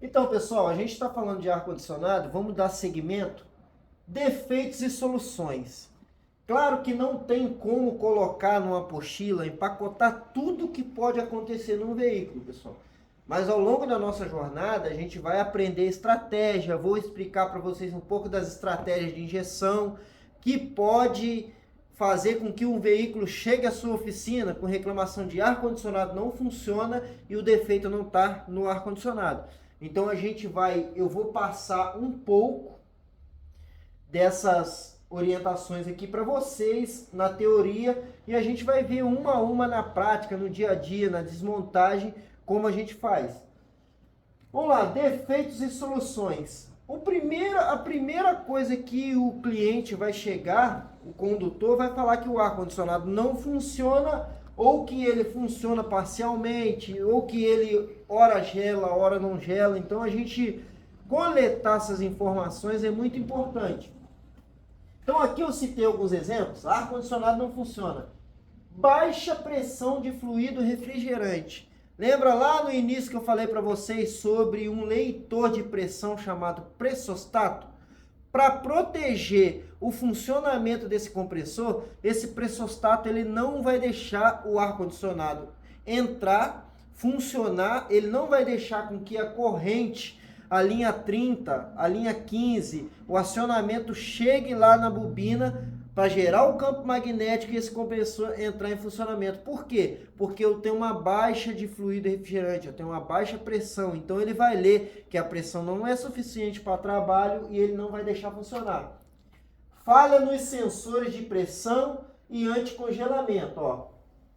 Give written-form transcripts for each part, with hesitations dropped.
Então, pessoal, a gente está falando de ar-condicionado, vamos dar seguimento, defeitos e soluções. Claro que não tem como colocar numa apostila, empacotar tudo que pode acontecer num veículo, pessoal. Mas ao longo da nossa jornada, a gente vai aprender estratégia, vou explicar para vocês um pouco das estratégias de injeção, que pode fazer com que um veículo chegue à sua oficina com reclamação de ar-condicionado não funciona e o defeito não está no ar-condicionado. Então eu vou passar um pouco dessas orientações aqui para vocês na teoria e a gente vai ver uma a uma na prática, no dia a dia, na desmontagem, como a gente faz. Vamos lá, defeitos e soluções. A primeira coisa que o cliente vai chegar, o condutor vai falar que o ar-condicionado não funciona, ou que ele funciona parcialmente, ou que ele ora gela, ora não gela. Então a gente coletar essas informações é muito importante. Então aqui eu citei alguns exemplos. Ar-condicionado não funciona. Baixa pressão de fluido refrigerante. Lembra lá no início que eu falei para vocês sobre um leitor de pressão chamado pressostato? Para proteger o funcionamento desse compressor, esse pressostato ele não vai deixar o ar-condicionado entrar, funcionar, ele não vai deixar com que a corrente, a linha 30, a linha 15, o acionamento chegue lá na bobina para gerar o campo magnético e esse compressor entrar em funcionamento. Por quê? Porque eu tenho uma baixa de fluido refrigerante, eu tenho uma baixa pressão. Então ele vai ler que a pressão não é suficiente para trabalho e ele não vai deixar funcionar. Falha nos sensores de pressão e anticongelamento. Ó.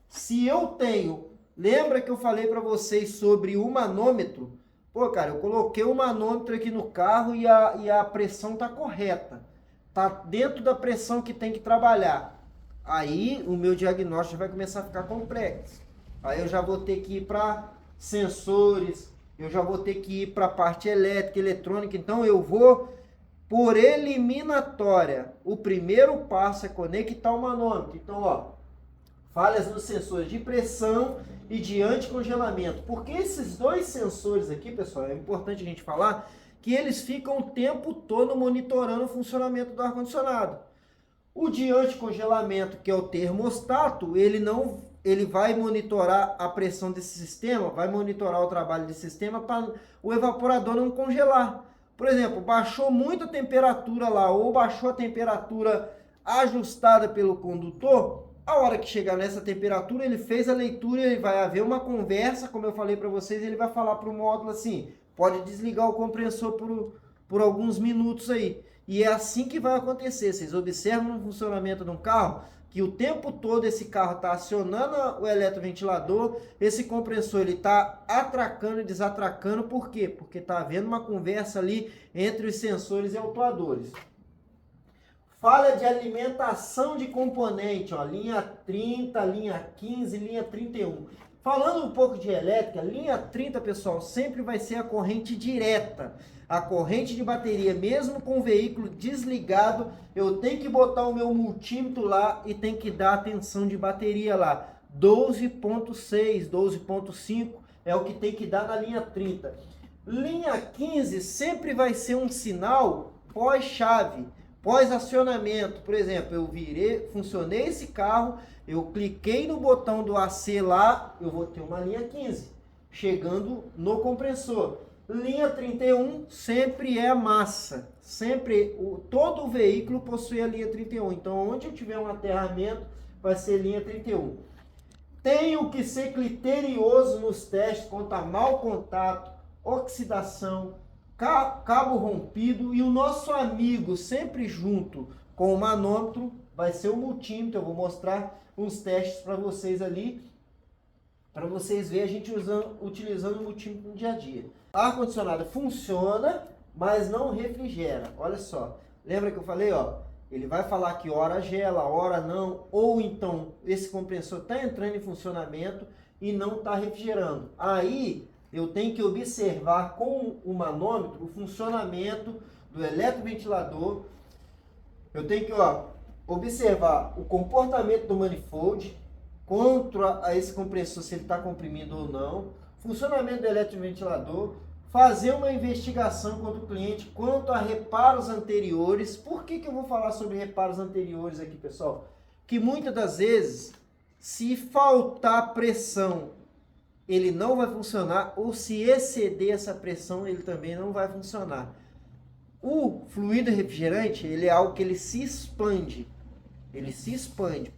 Se eu tenho, lembra que eu falei para vocês sobre o manômetro? Pô, cara, eu coloquei o manômetro aqui no carro e a pressão está correta. Está dentro da pressão que tem que trabalhar. Aí o meu diagnóstico vai começar a ficar complexo. Aí eu já vou ter que ir para sensores, eu já vou ter que ir para a parte elétrica, eletrônica. Então eu vou por eliminatória. O primeiro passo é conectar o manômetro. Então, ó, falhas nos sensores de pressão e de anticongelamento. Porque esses dois sensores aqui, pessoal, é importante a gente falar que eles ficam o tempo todo monitorando o funcionamento do ar-condicionado. O de anticongelamento, que é o termostato, ele vai monitorar a pressão desse sistema, vai monitorar o trabalho desse sistema para o evaporador não congelar. Por exemplo, baixou muito a temperatura lá, ou baixou a temperatura ajustada pelo condutor, a hora que chegar nessa temperatura, ele fez a leitura, ele vai haver uma conversa, como eu falei para vocês, ele vai falar para o módulo assim, pode desligar o compressor por alguns minutos aí. E é assim que vai acontecer. Vocês observam no funcionamento de um carro que o tempo todo esse carro está acionando o eletroventilador, esse compressor ele está atracando e desatracando. Por quê? Porque está havendo uma conversa ali entre os sensores e autuadores. Falha de alimentação de componente, ó, linha 30, linha 15, linha 31. Falando um pouco de elétrica, linha 30, pessoal, sempre vai ser a corrente direta. A corrente de bateria, mesmo com o veículo desligado, eu tenho que botar o meu multímetro lá e tem que dar a tensão de bateria lá. 12.6, 12.5 é o que tem que dar na linha 30. Linha 15 sempre vai ser um sinal pós-chave, pós-acionamento. Por exemplo, funcionei esse carro, eu cliquei no botão do AC lá, eu vou ter uma linha 15, chegando no compressor. Linha 31 sempre é a massa, todo o veículo possui a linha 31, então onde eu tiver um aterramento vai ser linha 31. Tenho que ser criterioso nos testes contra mau contato, oxidação, cabo rompido e o nosso amigo sempre junto com o manômetro vai ser o multímetro. Eu vou mostrar uns testes para vocês ali, para vocês verem a gente utilizando o multímetro no dia a dia. Ar-condicionado funciona, mas não refrigera. Olha só, lembra que eu falei, ó, ele vai falar que hora gela, hora não, ou então esse compressor está entrando em funcionamento e não está refrigerando. Aí eu tenho que observar com o manômetro o funcionamento do eletroventilador. Eu tenho que observar o comportamento do manifold contra esse compressor, se ele está comprimido ou não, funcionamento do eletroventilador, fazer uma investigação contra o cliente quanto a reparos anteriores. Por que eu vou falar sobre reparos anteriores aqui, pessoal? Que muitas das vezes, se faltar pressão, ele não vai funcionar, ou se exceder essa pressão, ele também não vai funcionar. O fluido refrigerante, ele é algo que ele se expande. Ele se expande.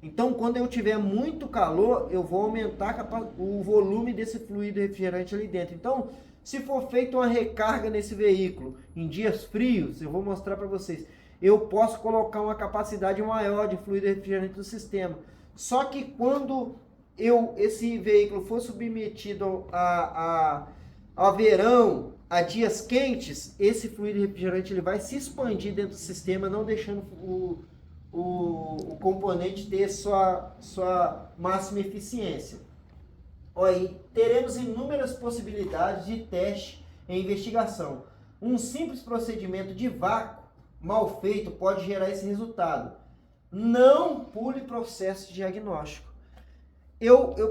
Então, quando eu tiver muito calor, eu vou aumentar o volume desse fluido refrigerante ali dentro. Então, se for feita uma recarga nesse veículo em dias frios, eu vou mostrar para vocês, eu posso colocar uma capacidade maior de fluido refrigerante no sistema. Só que quando esse veículo for submetido a verão, a dias quentes, esse fluido refrigerante ele vai se expandir dentro do sistema, não deixando o componente ter sua máxima eficiência. Aí, teremos inúmeras possibilidades de teste e investigação. Um simples procedimento de vácuo mal feito pode gerar esse resultado. Não pule processo de diagnóstico.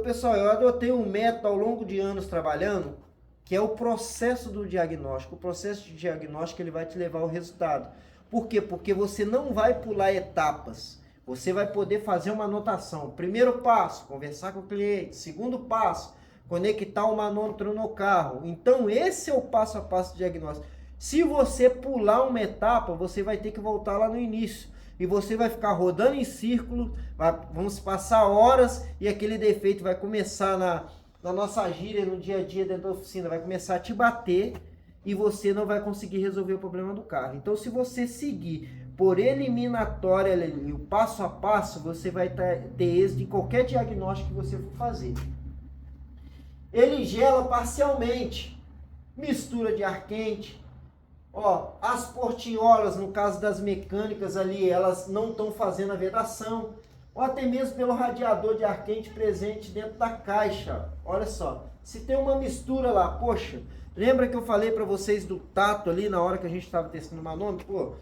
Pessoal, eu adotei um método ao longo de anos trabalhando, que é o processo do diagnóstico. O processo de diagnóstico ele vai te levar ao resultado. Por quê? Porque você não vai pular etapas. Você vai poder fazer uma anotação. Primeiro passo, conversar com o cliente. Segundo passo, conectar o manômetro no carro. Então, esse é o passo a passo do diagnóstico. Se você pular uma etapa, você vai ter que voltar lá no início. E você vai ficar rodando em círculo, vamos passar horas e aquele defeito vai começar na nossa gíria, no dia a dia dentro da oficina, vai começar a te bater e você não vai conseguir resolver o problema do carro. Então, se você seguir por eliminatória ali, o passo a passo, você vai ter êxito em qualquer diagnóstico que você for fazer. Ele gela parcialmente, mistura de ar quente. Ó, as portinholas, no caso das mecânicas ali, elas não estão fazendo a vedação, ou até mesmo pelo radiador de ar quente presente dentro da caixa. Olha só, se tem uma mistura lá, poxa, lembra que eu falei para vocês do tato ali na hora que a gente estava testando o manômetro? Pô,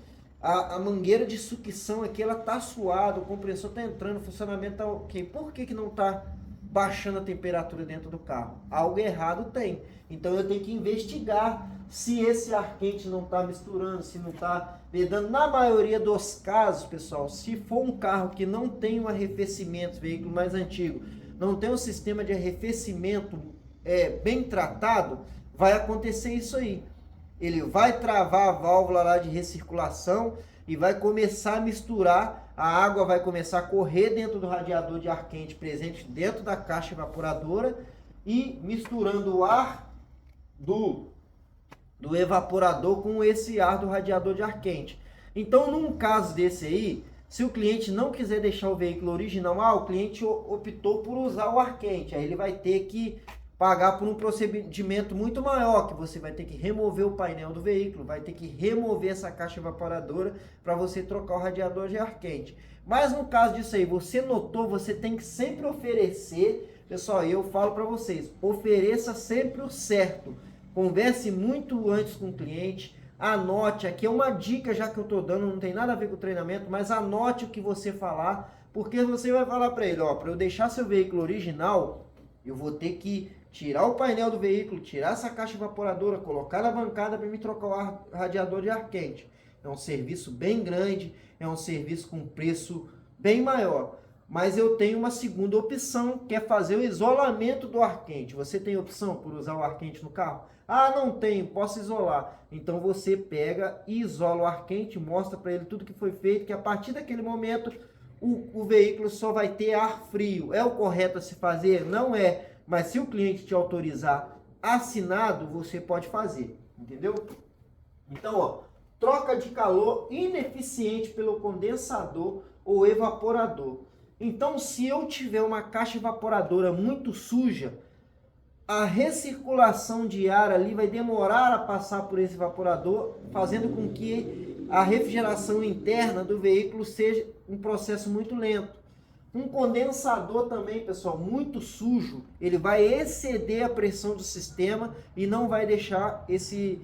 a mangueira de sucção aqui, ela tá suada, o compressor tá entrando, o funcionamento tá ok. Por que não tá baixando a temperatura dentro do carro? Algo errado tem. Então eu tenho que investigar se esse ar quente não está misturando, se não está vedando. Na maioria dos casos, pessoal, se for um carro que não tem um arrefecimento, veículo mais antigo, não tem um sistema de arrefecimento bem tratado, vai acontecer isso aí. Ele vai travar a válvula lá de recirculação e vai começar a misturar, a água vai começar a correr dentro do radiador de ar quente presente dentro da caixa evaporadora e misturando o ar do evaporador com esse ar do radiador de ar quente. Então, num caso desse aí, se o cliente não quiser deixar o veículo original, o cliente optou por usar o ar quente, aí ele vai ter que pagar por um procedimento muito maior, que você vai ter que remover o painel do veículo, vai ter que remover essa caixa evaporadora para você trocar o radiador de ar quente. Mas no caso disso aí, você notou, você tem que sempre oferecer, pessoal, eu falo para vocês, ofereça sempre o certo. Converse muito antes com o cliente, anote, aqui é uma dica já que eu estou dando, não tem nada a ver com o treinamento, mas anote o que você falar, porque você vai falar para ele, ó, para eu deixar seu veículo original, eu vou ter que tirar o painel do veículo, tirar essa caixa evaporadora, colocar na bancada para me trocar o radiador de ar quente. É um serviço bem grande, é um serviço com preço bem maior. Mas eu tenho uma segunda opção, que é fazer o isolamento do ar quente. Você tem opção por usar o ar quente no carro? Ah, não tenho, posso isolar. Então você pega e isola o ar quente, mostra para ele tudo que foi feito, que a partir daquele momento o veículo só vai ter ar frio. É o correto a se fazer? Não é. Mas se o cliente te autorizar assinado, você pode fazer, entendeu? Então, ó, troca de calor ineficiente pelo condensador ou evaporador. Então, se eu tiver uma caixa evaporadora muito suja, a recirculação de ar ali vai demorar a passar por esse evaporador, fazendo com que a refrigeração interna do veículo seja um processo muito lento. Um condensador também, pessoal, muito sujo, ele vai exceder a pressão do sistema e não vai deixar esse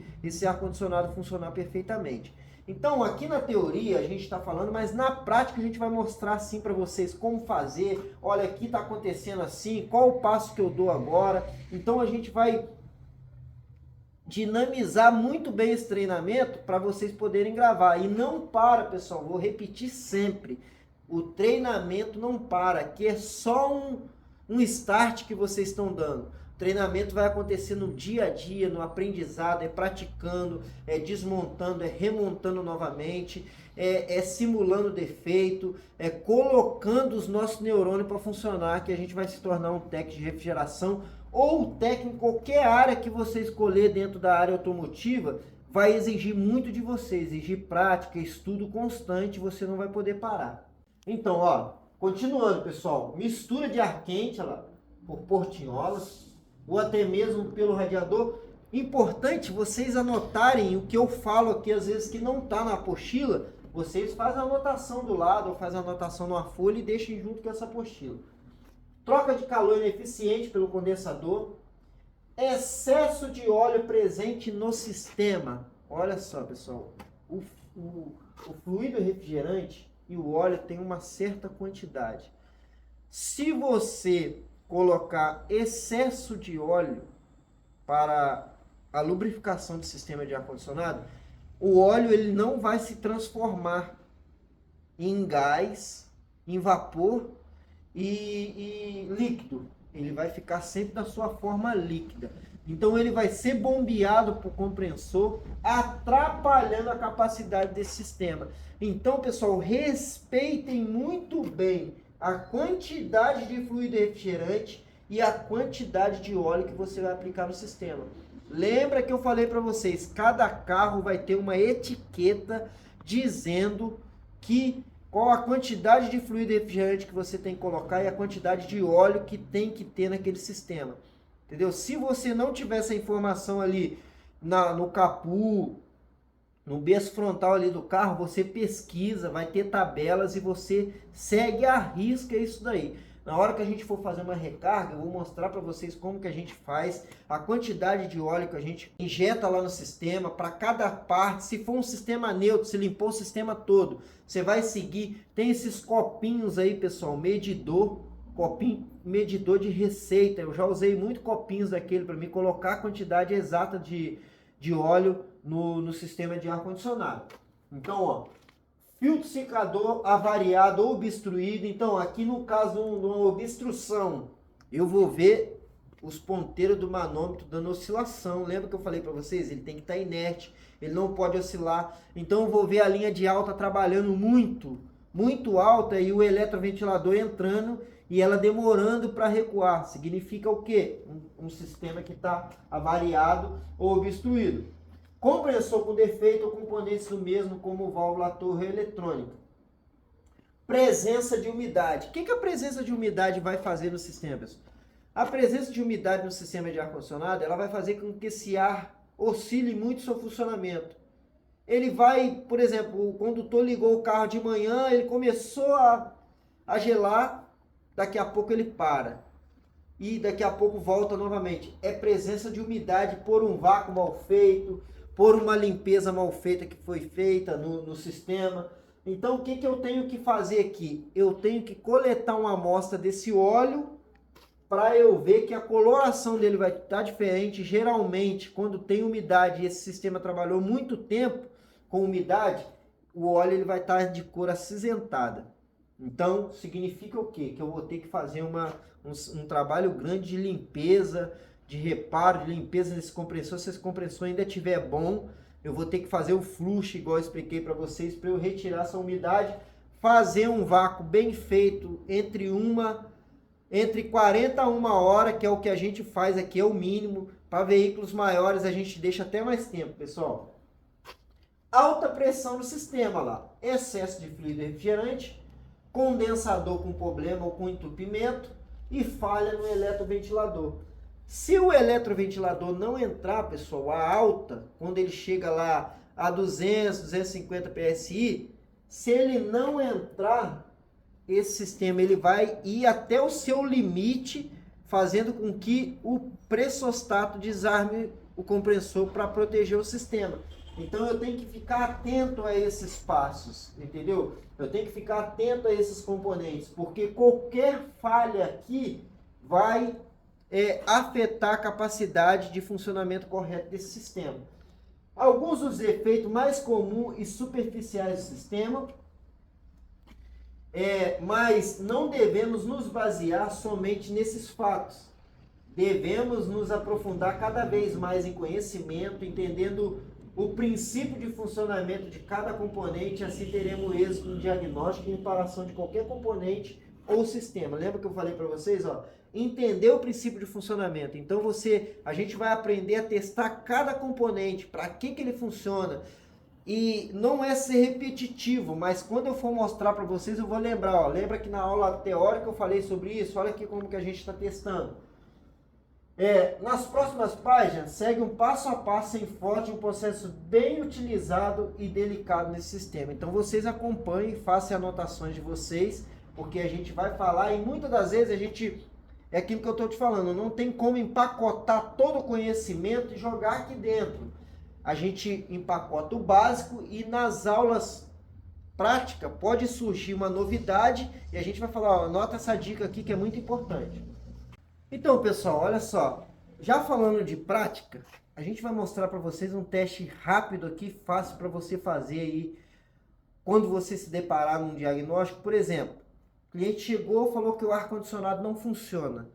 ar-condicionado funcionar perfeitamente. Então, aqui na teoria a gente está falando, mas na prática a gente vai mostrar assim para vocês como fazer. Olha, aqui está acontecendo assim, qual o passo que eu dou agora. Então, a gente vai dinamizar muito bem esse treinamento para vocês poderem gravar. E não para, pessoal, vou repetir sempre. O treinamento não para, aqui é só um start que vocês estão dando. O treinamento vai acontecer no dia a dia, no aprendizado, é praticando, é desmontando, é remontando novamente, é simulando defeito, é colocando os nossos neurônios para funcionar, que a gente vai se tornar um técnico de refrigeração ou técnico em qualquer área que você escolher dentro da área automotiva. Vai exigir muito de você, exigir prática, estudo constante, você não vai poder parar. Então, ó, continuando, pessoal, mistura de ar quente, olha lá, por portinholas, ou até mesmo pelo radiador. Importante vocês anotarem o que eu falo aqui, às vezes que não está na apostila, vocês fazem a anotação do lado, ou fazem a anotação numa folha e deixem junto com essa apostila. Troca de calor ineficiente pelo condensador, excesso de óleo presente no sistema. Olha só, pessoal, o fluido refrigerante e o óleo tem uma certa quantidade. Se você colocar excesso de óleo para a lubrificação do sistema de ar-condicionado, o óleo ele não vai se transformar em gás, em vapor e líquido. Ele vai ficar sempre na sua forma líquida. Então ele vai ser bombeado por compressor, atrapalhando a capacidade desse sistema. Então, pessoal, respeitem muito bem a quantidade de fluido refrigerante e a quantidade de óleo que você vai aplicar no sistema. Lembra que eu falei para vocês, cada carro vai ter uma etiqueta dizendo qual a quantidade de fluido refrigerante que você tem que colocar e a quantidade de óleo que tem que ter naquele sistema. Entendeu? Se você não tiver essa informação ali no capô, no berço frontal ali do carro, você pesquisa, vai ter tabelas e você segue à risca isso daí. Na hora que a gente for fazer uma recarga, eu vou mostrar para vocês como que a gente faz, a quantidade de óleo que a gente injeta lá no sistema, para cada parte. Se for um sistema neutro, se limpou o sistema todo, você vai seguir. Tem esses copinhos aí, pessoal, copinho medidor de receita. Eu já usei muito copinhos daquele para me colocar a quantidade exata de óleo no sistema de ar-condicionado. Então, ó, filtro secador avariado ou obstruído. Então, aqui no caso de uma obstrução, eu vou ver os ponteiros do manômetro dando oscilação. Lembra que eu falei para vocês? Ele tem que estar inerte, ele não pode oscilar. Então, eu vou ver a linha de alta trabalhando muito alta e o eletroventilador entrando e ela demorando para recuar. Significa o quê? Um sistema que está avariado ou obstruído. Compressor com defeito ou componentes do mesmo, como válvula torre eletrônica. Presença de umidade. O que a presença de umidade vai fazer no sistema, pessoal? A presença de umidade no sistema de ar-condicionado, ela vai fazer com que esse ar oscile muito seu funcionamento. Ele vai, por exemplo, o condutor ligou o carro de manhã, ele começou a gelar, daqui a pouco ele para. E daqui a pouco volta novamente. É presença de umidade por um vácuo mal feito, por uma limpeza mal feita que foi feita no sistema. Então, o que eu tenho que fazer aqui? Eu tenho que coletar uma amostra desse óleo para eu ver que a coloração dele vai estar diferente. Geralmente, quando tem umidade e esse sistema trabalhou muito tempo com umidade, o óleo ele vai estar de cor acinzentada. Então, significa o quê? Que eu vou ter que fazer um trabalho grande de limpeza, de reparo, de limpeza desse compressor. Se esse compressor ainda estiver bom, eu vou ter que fazer o flush, igual eu expliquei para vocês, para eu retirar essa umidade, fazer um vácuo bem feito entre 40 a 1 hora, que é o que a gente faz aqui, é o mínimo. Para veículos maiores a gente deixa até mais tempo, pessoal. Alta pressão no sistema lá, excesso de fluido refrigerante, condensador com problema ou com entupimento e falha no eletroventilador. Se o eletroventilador não entrar, pessoal, a alta, quando ele chega lá a 200, 250 PSI, se ele não entrar, esse sistema ele vai ir até o seu limite, fazendo com que o pressostato desarme o compressor para proteger o sistema. Então eu tenho que ficar atento a esses passos, entendeu? Eu tenho que ficar atento a esses componentes, porque qualquer falha aqui vai afetar a capacidade de funcionamento correto desse sistema. Alguns dos efeitos mais comuns e superficiais do sistema, mas não devemos nos basear somente nesses fatos. Devemos nos aprofundar cada vez mais em conhecimento, entendendo o princípio de funcionamento de cada componente, assim teremos êxito no diagnóstico e reparação de qualquer componente ou sistema. Lembra que eu falei para vocês, entender o princípio de funcionamento. Então a gente vai aprender a testar cada componente, para que ele funciona. E não é ser repetitivo, mas quando eu for mostrar para vocês, eu vou lembrar. Lembra que na aula teórica eu falei sobre isso? Olha aqui como que a gente está testando. Nas próximas páginas, segue um passo a passo sem forte, um processo bem utilizado e delicado nesse sistema. Então vocês acompanhem, façam anotações de vocês, porque a gente vai falar e muitas das vezes é aquilo que eu estou te falando, não tem como empacotar todo o conhecimento e jogar aqui dentro. A gente empacota o básico e nas aulas práticas pode surgir uma novidade e a gente vai falar, anota essa dica aqui que é muito importante. Então, pessoal, olha só, já falando de prática, a gente vai mostrar para vocês um teste rápido aqui, fácil para você fazer aí, quando você se deparar num diagnóstico. Por exemplo, o cliente chegou e falou que o ar-condicionado não funciona.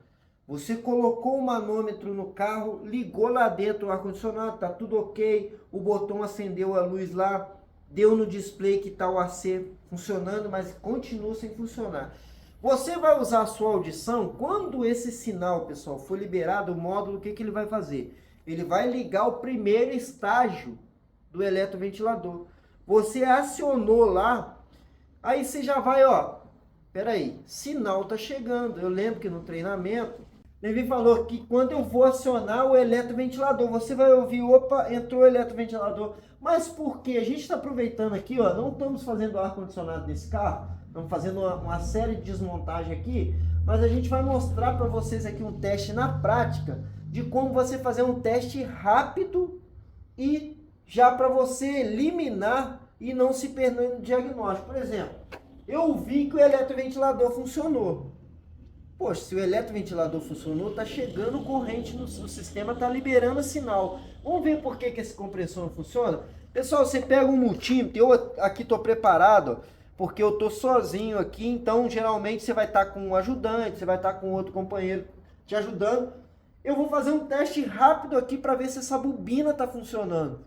Você colocou o manômetro no carro, ligou lá dentro o ar-condicionado, tá tudo ok, o botão acendeu a luz lá, deu no display que está o AC funcionando, mas continua sem funcionar. Você vai usar a sua audição, quando esse sinal, pessoal, for liberado, o módulo, o que ele vai fazer? Ele vai ligar o primeiro estágio do eletroventilador. Você acionou lá, aí você já vai, peraí, sinal tá chegando. Eu lembro que no treinamento, Levi falou que quando eu vou acionar o eletroventilador, você vai ouvir, opa, entrou o eletroventilador. Mas por quê? A gente está aproveitando aqui, não estamos fazendo ar-condicionado nesse carro, estamos fazendo uma série de desmontagem aqui, mas a gente vai mostrar para vocês aqui um teste na prática de como você fazer um teste rápido e já para você eliminar e não se perder no diagnóstico. Por exemplo, eu vi que o eletroventilador funcionou. Poxa, se o eletroventilador funcionou, está chegando corrente no sistema, está liberando sinal. Vamos ver por que esse compressor não funciona? Pessoal, você pega um multímetro, eu aqui estou preparado, porque eu estou sozinho aqui, então geralmente você vai estar com um ajudante, você vai estar com outro companheiro te ajudando. Eu vou fazer um teste rápido aqui para ver se essa bobina está funcionando.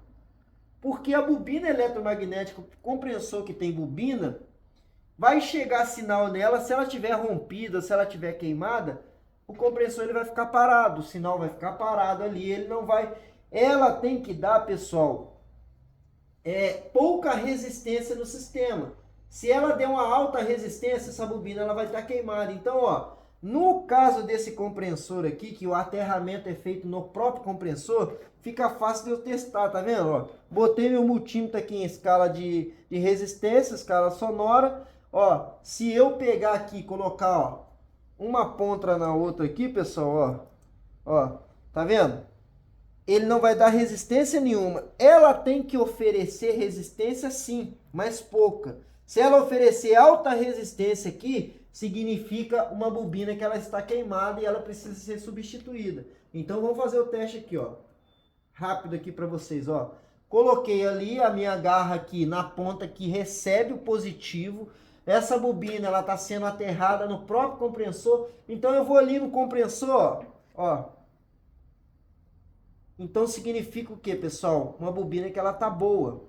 Porque a bobina eletromagnética, o compressor que tem bobina, vai chegar sinal nela, se ela estiver rompida, se ela estiver queimada, o compressor ele vai ficar parado, o sinal vai ficar parado ali, ele não vai... Ela tem que dar, pessoal, pouca resistência no sistema. Se ela der uma alta resistência, essa bobina ela vai estar queimada. Então, no caso desse compressor aqui, que o aterramento é feito no próprio compressor, fica fácil de eu testar, tá vendo? Botei meu multímetro aqui em escala de resistência, escala sonora. Se eu pegar aqui e colocar, uma ponta na outra aqui, pessoal, tá vendo? Ele não vai dar resistência nenhuma. Ela tem que oferecer resistência sim, mas pouca. Se ela oferecer alta resistência aqui, significa uma bobina que ela está queimada e ela precisa ser substituída. Então vamos fazer o teste aqui, rápido aqui para vocês, Coloquei ali a minha garra aqui na ponta que recebe o positivo. Essa bobina ela está sendo aterrada no próprio compressor. Então eu vou ali no compressor, Então significa o que, pessoal? Uma bobina que ela tá boa.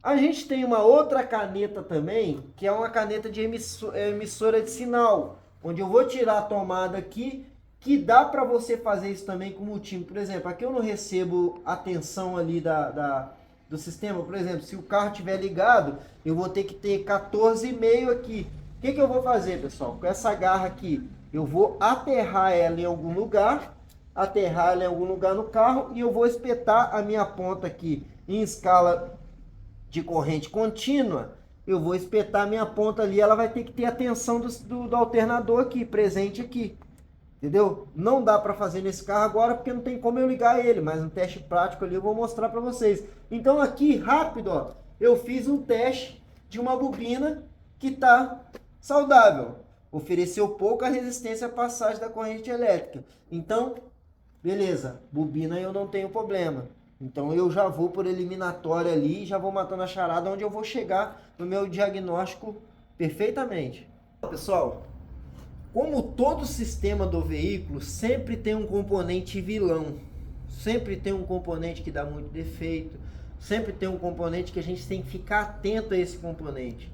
A gente tem uma outra caneta também, que é uma caneta de emissora de sinal, onde eu vou tirar a tomada aqui, que dá para você fazer isso também com o multímetro. Por exemplo, aqui eu não recebo a tensão ali do sistema. Por exemplo, se o carro estiver ligado, eu vou ter que ter 14,5 aqui. O que eu vou fazer, pessoal? Com essa garra aqui, eu vou aterrar ela em algum lugar, no carro, e eu vou espetar a minha ponta aqui em escala de corrente contínua. Eu vou espetar a minha ponta ali, ela vai ter que ter a tensão do alternador aqui, presente aqui. Entendeu? Não dá para fazer nesse carro agora porque não tem como eu ligar ele, mas no teste prático ali eu vou mostrar para vocês. Então aqui, rápido, eu fiz um teste de uma bobina que está saudável. Ofereceu pouca resistência à passagem da corrente elétrica. Então, beleza, bobina eu não tenho problema. Então eu já vou por eliminatória ali, já vou matando a charada, onde eu vou chegar no meu diagnóstico perfeitamente. Pessoal, como todo sistema do veículo, sempre tem um componente vilão. Sempre tem um componente que dá muito defeito. Sempre tem um componente que a gente tem que ficar atento a esse componente.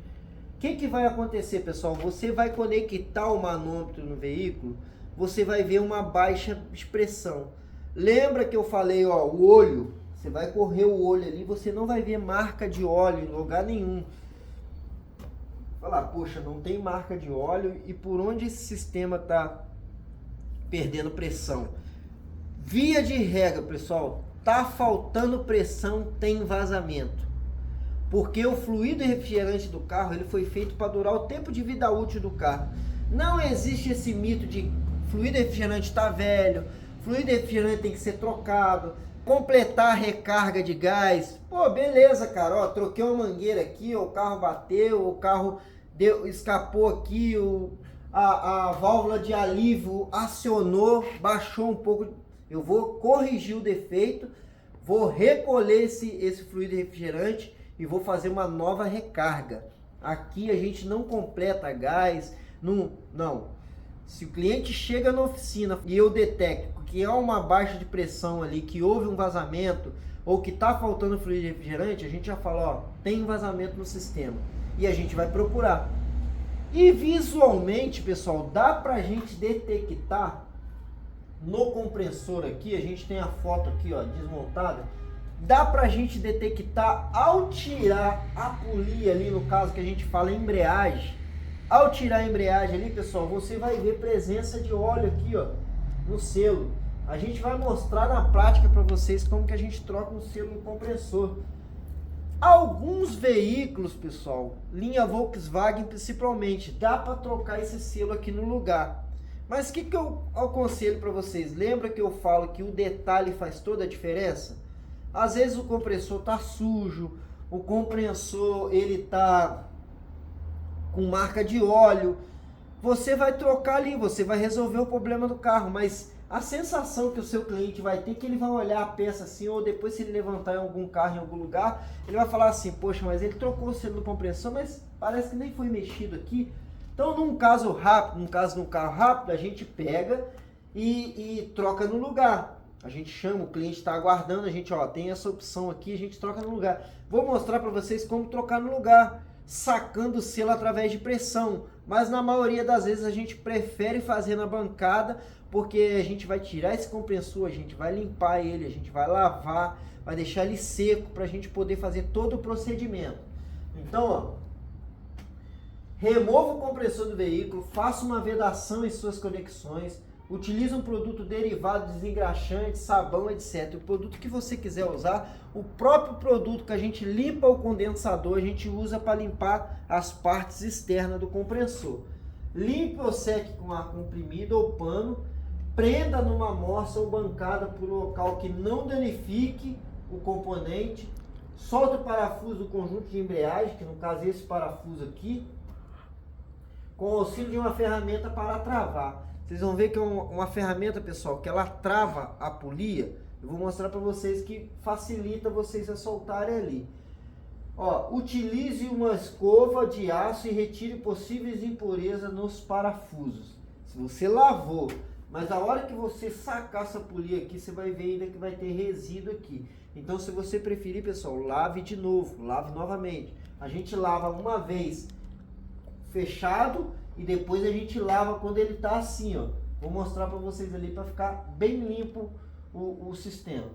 O que vai acontecer, pessoal? Você vai conectar o manômetro no veículo, você vai ver uma baixa expressão. Lembra que eu falei, ó, o olho, você vai correr o olho ali, você não vai ver marca de óleo em lugar nenhum. Falar, poxa, não tem marca de óleo e por onde esse sistema está perdendo pressão? Via de regra, pessoal, tá faltando pressão, tem vazamento. Porque o fluido refrigerante do carro, ele foi feito para durar o tempo de vida útil do carro. Não existe esse mito de fluido refrigerante está velho, fluido refrigerante tem que ser trocado, completar a recarga de gás. Pô, beleza, cara, ó, troquei uma mangueira aqui, ó, o carro bateu, o carro escapou aqui, a válvula de alívio acionou, baixou um pouco. Eu vou corrigir o defeito, vou recolher esse fluido refrigerante e vou fazer uma nova recarga. Aqui a gente não completa gás, não. Se o cliente chega na oficina e eu detecto que há uma baixa de pressão ali, que houve um vazamento ou que está faltando fluido refrigerante, a gente já fala, ó, tem vazamento no sistema e a gente vai procurar. E visualmente, pessoal, dá pra gente detectar no compressor aqui, a gente tem a foto aqui, ó, desmontada. Dá pra gente detectar ao tirar a polia ali, no caso que a gente fala embreagem. Ao tirar a embreagem ali, pessoal, você vai ver presença de óleo aqui, ó, no selo. A gente vai mostrar na prática para vocês como que a gente troca um selo no compressor. Alguns veículos, pessoal, linha Volkswagen principalmente, dá para trocar esse selo aqui no lugar. Mas o que eu aconselho para vocês? Lembra que eu falo que o detalhe faz toda a diferença? Às vezes o compressor tá sujo, o compressor ele tá com marca de óleo. Você vai trocar ali, você vai resolver o problema do carro, mas a sensação que o seu cliente vai ter, que ele vai olhar a peça assim, ou depois se ele levantar em algum carro, em algum lugar, ele vai falar assim, poxa, mas ele trocou o selo do compressor, mas parece que nem foi mexido aqui. Então, num caso rápido, num carro rápido, a gente pega e troca no lugar. A gente chama, o cliente está aguardando, a gente, ó, tem essa opção aqui, a gente troca no lugar. Vou mostrar para vocês como trocar no lugar, sacando o selo através de pressão. Mas na maioria das vezes a gente prefere fazer na bancada, porque a gente vai tirar esse compressor, a gente vai limpar ele, a gente vai lavar, vai deixar ele seco para a gente poder fazer todo o procedimento. Então, ó, remova o compressor do veículo, faça uma vedação em suas conexões, utilize um produto derivado, desengraxante, sabão, etc. O produto que você quiser usar, o próprio produto que a gente limpa o condensador, a gente usa para limpar as partes externas do compressor. Limpe ou seque com ar comprimido ou pano, prenda numa morsa ou bancada para o local que não danifique o componente, solta o parafuso do conjunto de embreagem, que no caso é esse parafuso aqui, com o auxílio de uma ferramenta para travar. Vocês vão ver que é uma ferramenta, pessoal, que ela trava a polia. Eu vou mostrar para vocês que facilita vocês a soltarem ali. Ó, utilize uma escova de aço e retire possíveis impurezas nos parafusos. Se você lavou, mas a hora que você sacar essa polia aqui, você vai ver ainda que vai ter resíduo aqui. Então, se você preferir, pessoal, lave de novo, lave novamente. A gente lava uma vez fechado e depois a gente lava quando ele tá assim, ó. Vou mostrar para vocês ali para ficar bem limpo o sistema.